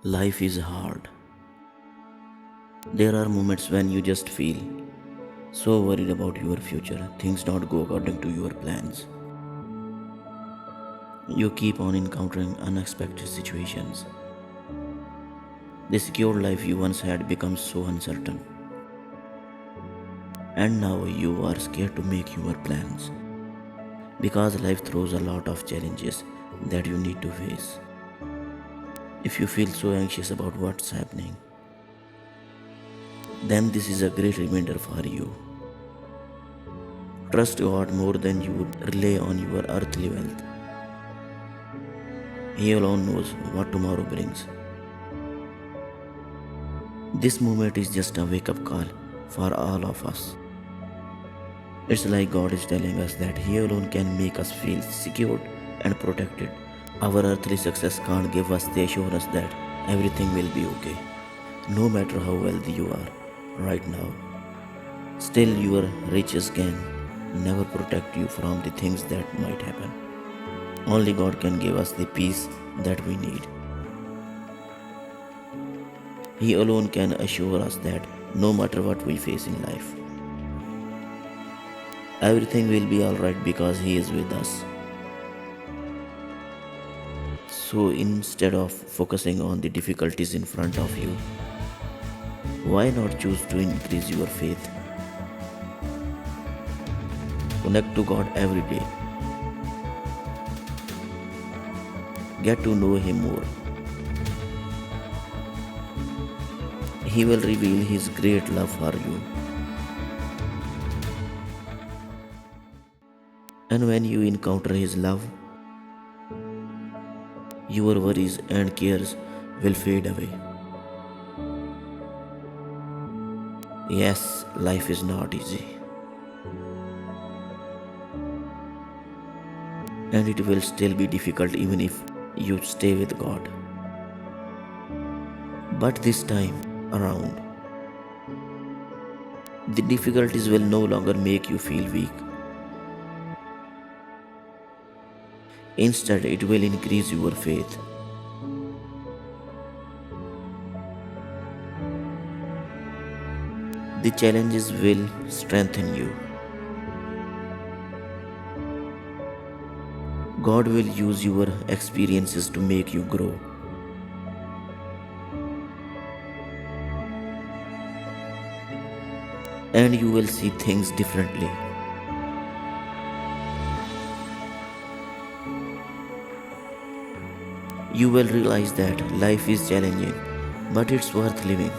Life is hard. There are moments when you just feel so worried about your future, things don't go according to your plans. You keep on encountering unexpected situations. The secure life you once had becomes so uncertain, and now you are scared to make your plans because life throws a lot of challenges that you need to face. If you feel so anxious about what's happening, then this is a great reminder for you. Trust God more than you would rely on your earthly wealth. He alone knows what tomorrow brings. This moment is just a wake up call for all of us. It's like God is telling us that He alone can make us feel secured and protected. Our earthly success can't give us the assurance that everything will be okay. No matter how wealthy you are right now, still your riches can never protect you from the things that might happen. Only God can give us the peace that we need. He alone can assure us that no matter what we face in life, everything will be alright because He is with us. So instead of focusing on the difficulties in front of you, why not choose to increase your faith? Connect to God every day. Get to know Him more. He will reveal His great love for you. And when you encounter His love, your worries and cares will fade away. Yes, life is not easy. And it will still be difficult even if you stay with God. But this time around, the difficulties will no longer make you feel weak. Instead, it will increase your faith. The challenges will strengthen you. God will use your experiences to make you grow. And you will see things differently. You will realize that life is challenging, but it's worth living.